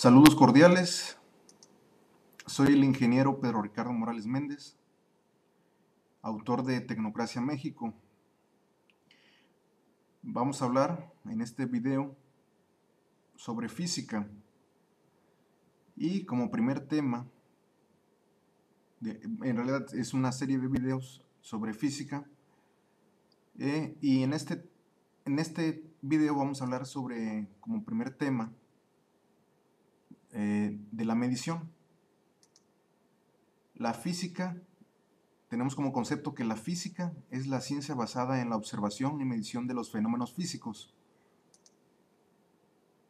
Saludos cordiales, soy el ingeniero Pedro Ricardo Morales Méndez, autor de Tecnocracia México. Vamos a hablar en este video sobre física y como primer tema, en realidad es una serie de videos sobre física y en este video vamos a hablar sobre, como primer tema, de la medición. La física, tenemos como concepto que la física es la ciencia basada en la observación y medición de los fenómenos físicos.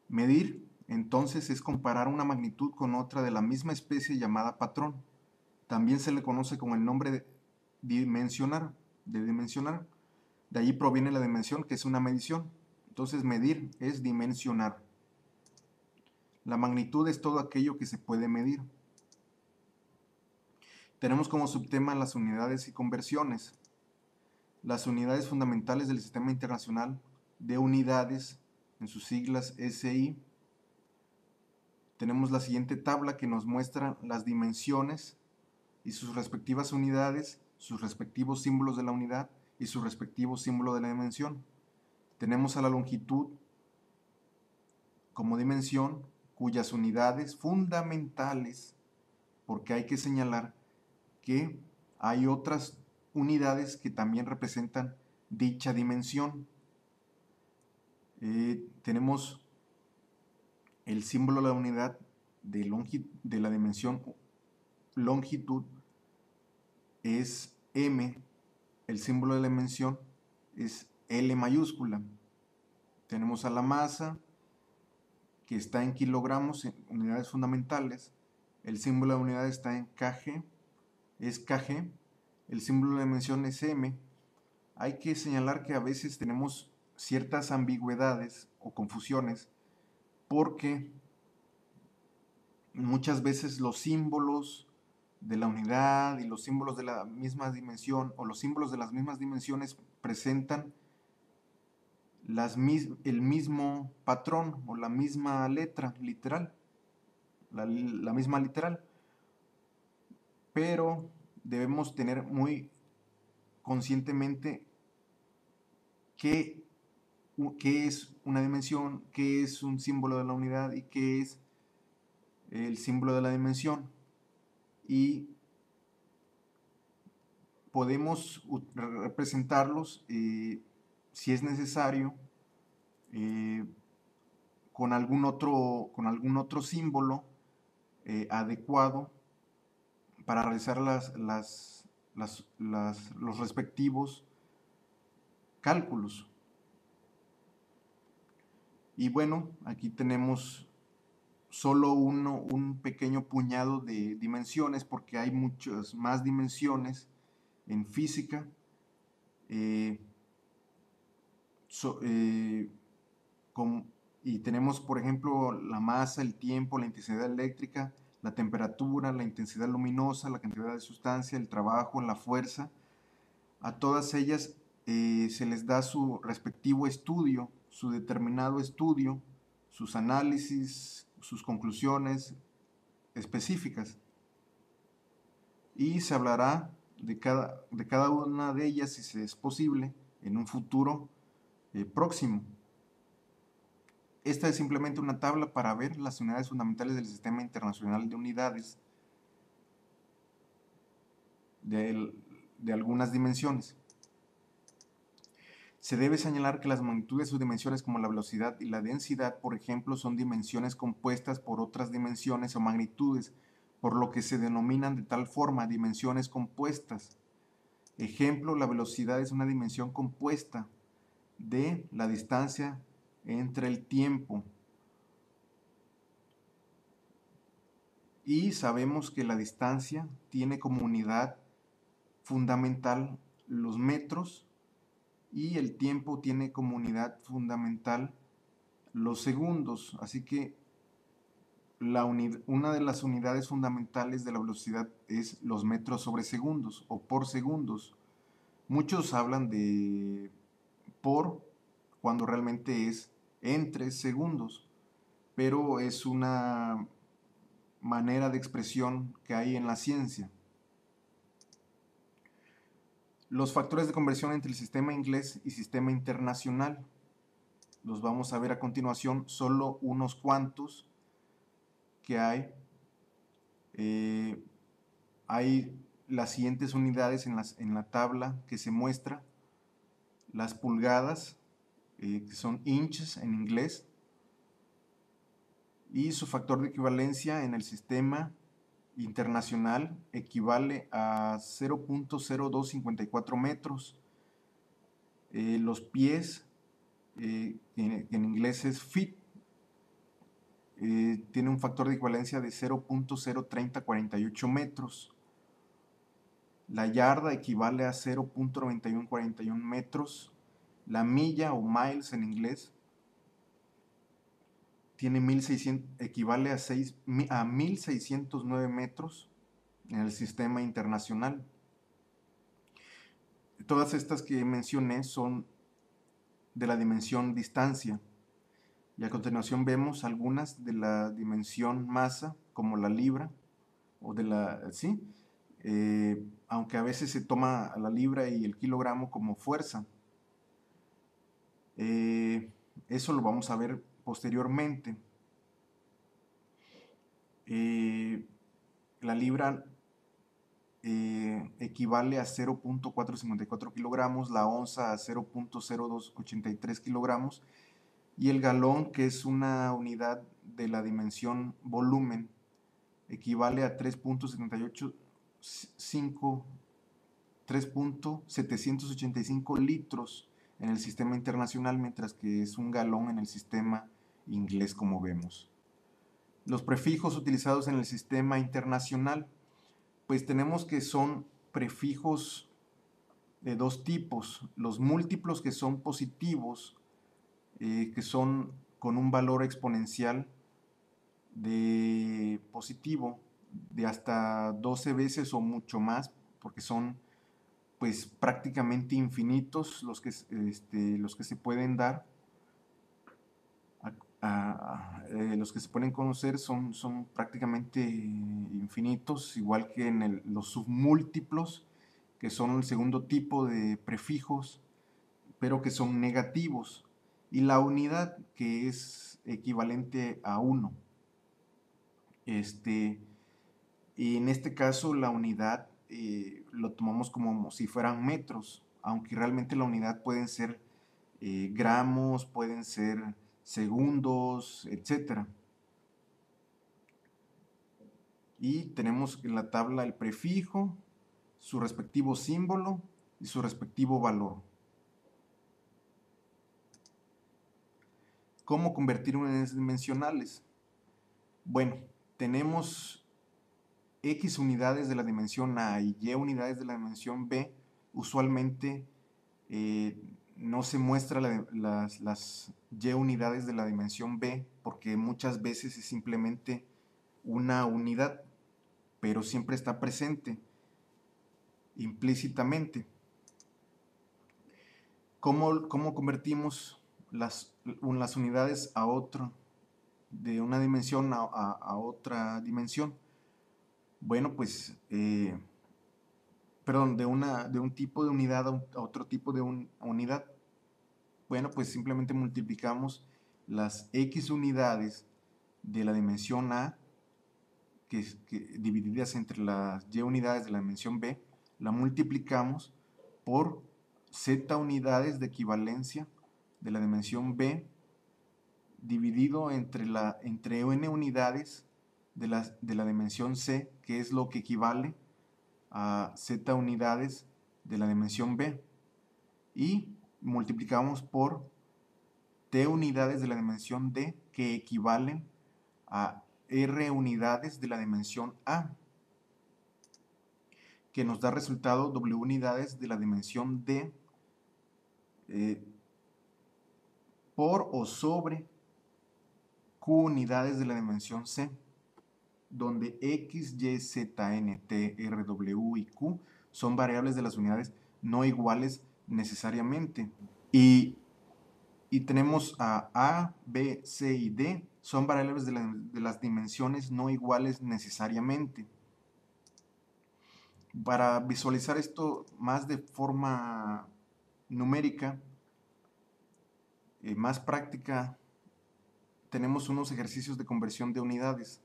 Medir, entonces, es comparar una magnitud con otra de la misma especie llamada patrón. También se le conoce con el nombre de dimensionar. De allí proviene la dimensión, que es una medición. Entonces, medir es dimensionar. La magnitud es todo aquello que se puede medir. Tenemos como subtema las unidades y conversiones. Las unidades fundamentales del Sistema Internacional de Unidades, en sus siglas SI. Tenemos la siguiente tabla que nos muestra las dimensiones y sus respectivas unidades, sus respectivos símbolos de la unidad y su respectivo símbolo de la dimensión. Tenemos a la longitud como dimensión, cuyas unidades fundamentales, porque hay que señalar que hay otras unidades que también representan dicha dimensión. Tenemos el símbolo de la unidad de la dimensión longitud es M, el símbolo de la dimensión es L mayúscula. Tenemos a la masa, que está en kilogramos, en unidades fundamentales. El símbolo de la unidad está en kg, es kg. El símbolo de la dimensión es M. Hay que señalar que a veces tenemos ciertas ambigüedades o confusiones, porque muchas veces los símbolos de la unidad y los símbolos de la misma dimensión o los símbolos de las mismas dimensiones presentan el mismo patrón o la misma letra literal, la misma literal, pero debemos tener muy conscientemente qué es una dimensión, qué es un símbolo de la unidad y qué es el símbolo de la dimensión, y podemos representarlos si es necesario con algún otro símbolo adecuado para realizar los respectivos cálculos. Y bueno, aquí tenemos solo un pequeño puñado de dimensiones, porque hay muchas más dimensiones en física. Y tenemos, por ejemplo, la masa, el tiempo, la intensidad eléctrica, la temperatura, la intensidad luminosa, la cantidad de sustancia, el trabajo, la fuerza. A todas ellas se les da su respectivo estudio, su determinado estudio, sus análisis, sus conclusiones específicas. Y se hablará de cada una de ellas, si es posible, en un futuro próximo. Esta es simplemente una tabla para ver las unidades fundamentales del Sistema Internacional de Unidades de algunas dimensiones. Se debe señalar que las magnitudes o dimensiones como la velocidad y la densidad, por ejemplo, son dimensiones compuestas por otras dimensiones o magnitudes, por lo que se denominan de tal forma dimensiones compuestas. Ejemplo, la velocidad es una dimensión compuesta de la distancia entre el tiempo. Y sabemos que la distancia tiene como unidad fundamental los metros y el tiempo tiene como unidad fundamental los segundos. Así que una de las unidades fundamentales de la velocidad es los metros sobre segundos o por segundos. Muchos hablan de por cuando realmente es entre segundos. pero es una manera de expresión que hay en la ciencia. Los factores de conversión entre el sistema inglés y sistema internacional. Los vamos a ver a continuación, solo unos cuantos que hay. Hay las siguientes unidades en la tabla que se muestra. Las pulgadas, que son inches en inglés, y su factor de equivalencia en el sistema internacional equivale a 0.0254 metros. Los pies, que en inglés es feet, tiene un factor de equivalencia de 0.03048 metros. La yarda equivale a 0.9141 metros. La milla o miles en inglés tiene 1600, equivale a 1609 metros en el sistema internacional. Todas estas que mencioné son de la dimensión distancia. Y a continuación vemos algunas de la dimensión masa, como la libra, o de la, sí, aunque a veces se toma la libra y el kilogramo como fuerza. Eso lo vamos a ver posteriormente. La libra equivale a 0.454 kilogramos, la onza a 0.0283 kilogramos, y el galón, que es una unidad de la dimensión volumen, equivale a 3.785 litros en el sistema internacional, mientras que es un galón en el sistema inglés, como vemos. Los prefijos utilizados en el sistema internacional, pues tenemos que son prefijos de dos tipos: los múltiplos, que son positivos, que son con un valor exponencial de positivo de hasta 12 veces o mucho más, porque son pues prácticamente infinitos los que se pueden dar. Los que se pueden conocer son prácticamente infinitos, igual que en los submúltiplos, que son el segundo tipo de prefijos, pero que son negativos, y la unidad, que es equivalente a 1. Y en este caso la unidad lo tomamos como si fueran metros, aunque realmente la unidad pueden ser gramos, pueden ser segundos, etc. Y tenemos en la tabla el prefijo, su respectivo símbolo y su respectivo valor. ¿Cómo convertir unidades dimensionales? Bueno, tenemos X unidades de la dimensión A y Y unidades de la dimensión B. Usualmente no se muestra las Y unidades de la dimensión B, porque muchas veces es simplemente una unidad, pero siempre está presente implícitamente. ¿Cómo convertimos las unidades a otro, de una dimensión a otra dimensión? Bueno, pues, perdón, de un tipo de unidad a otro tipo de unidad. Bueno, pues simplemente multiplicamos las X unidades de la dimensión A, divididas entre las Y unidades de la dimensión B, la multiplicamos por Z unidades de equivalencia de la dimensión B, dividido entre N unidades de la dimensión C, que es lo que equivale a Z unidades de la dimensión B, y multiplicamos por T unidades de la dimensión D, que equivalen a R unidades de la dimensión A, que nos da resultado W unidades de la dimensión D, por o sobre Q unidades de la dimensión C, donde X, Y, Z, N, T, R, W y Q son variables de las unidades no iguales necesariamente. Y tenemos a B, C y D, son variables de las dimensiones no iguales necesariamente. Para visualizar esto más de forma numérica, más práctica, tenemos unos ejercicios de conversión de unidades.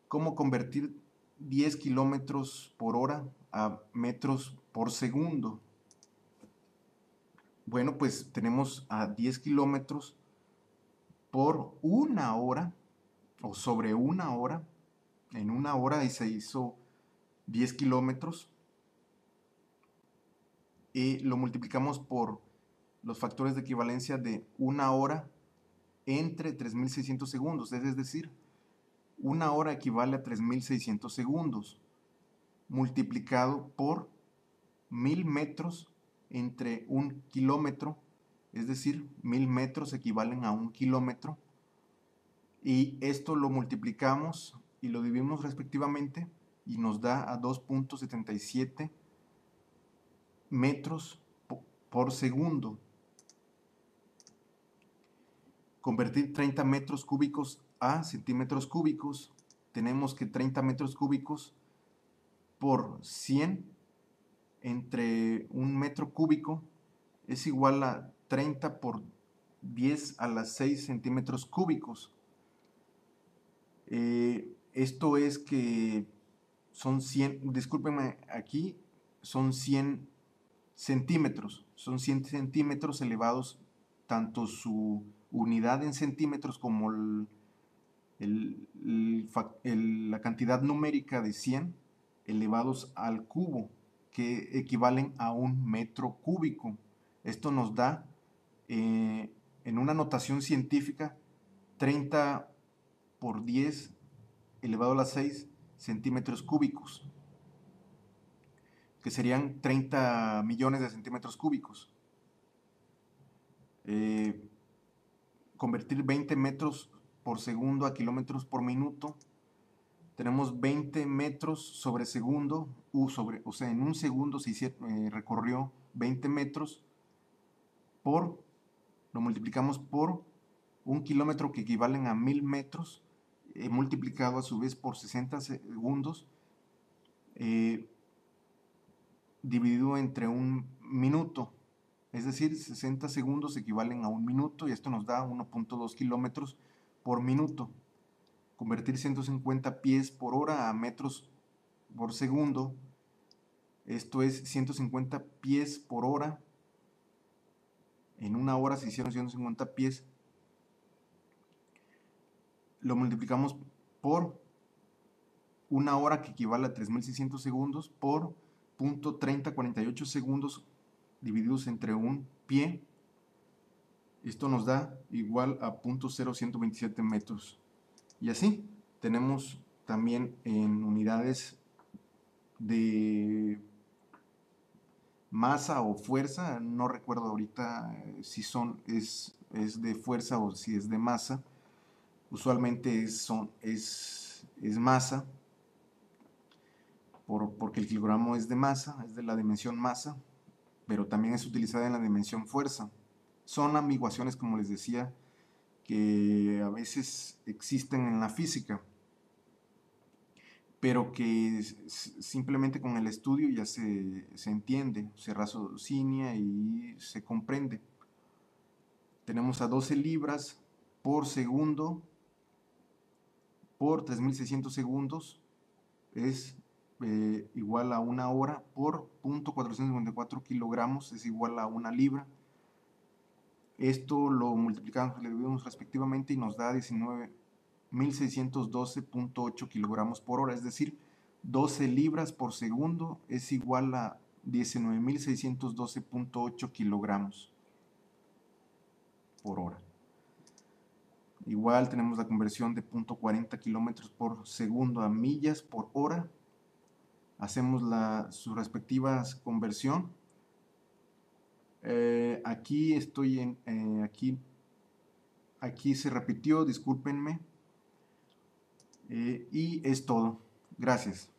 ¿Cómo convertir 10 kilómetros por hora a metros por segundo? Bueno, pues tenemos a 10 kilómetros por una hora o sobre una hora. En una hora y se hizo 10 kilómetros. Y lo multiplicamos por los factores de equivalencia de una hora entre 3600 segundos. Es decir, una hora equivale a 3600 segundos multiplicado por 1000 metros entre un kilómetro, es decir, 1000 metros equivalen a un kilómetro, y esto lo multiplicamos y lo dividimos respectivamente y nos da a 2.77 metros por segundo. Convertir 30 metros cúbicos a centímetros cúbicos, tenemos que 30 metros cúbicos por 100 entre un metro cúbico es igual a 30 por 10 a las 6 centímetros cúbicos. Esto es que son 100, discúlpenme, aquí son 100 centímetros, son 100 centímetros elevados, tanto su unidad en centímetros como la cantidad numérica de 100 elevados al cubo, que equivalen a un metro cúbico. Esto nos da, en una notación científica, 30 por 10 elevado a la 6 centímetros cúbicos, que serían 30 millones de centímetros cúbicos. Convertir 20 metros por segundo a kilómetros por minuto, tenemos 20 metros sobre segundo, o sea, en un segundo se recorrió 20 metros lo multiplicamos por un kilómetro que equivalen a 1000 metros, multiplicado a su vez por 60 segundos, dividido entre un minuto. Es decir, 60 segundos equivalen a un minuto y esto nos da 1.2 kilómetros por minuto. Convertir 150 pies por hora a metros por segundo, esto es 150 pies por hora. En una hora se hicieron 150 pies. Lo multiplicamos por una hora, que equivale a 3600 segundos, por 0.3048 segundos divididos entre un pie. Esto nos da igual a 0.0127 metros. Y así tenemos también en unidades de masa o fuerza, no recuerdo ahorita si es de fuerza o si es de masa. Usualmente es masa, porque el kilogramo es de masa, es de la dimensión masa, pero también es utilizada en la dimensión fuerza. Son ambiguaciones, como les decía, que a veces existen en la física, pero que simplemente con el estudio ya se entiende, se raciocina y se comprende. Tenemos a 12 libras por segundo por 3600 segundos, es igual a una hora, por 0.454 kilogramos es igual a una libra. Esto lo multiplicamos, le dividimos respectivamente y nos da 19.612.8 kilogramos por hora, es decir, 12 libras por segundo es igual a 19.612.8 kilogramos por hora. Igual tenemos la conversión de 0.40 kilómetros por segundo a millas por hora. Hacemos su respectiva conversión. Aquí estoy aquí se repitió, discúlpenme. Y es todo. Gracias.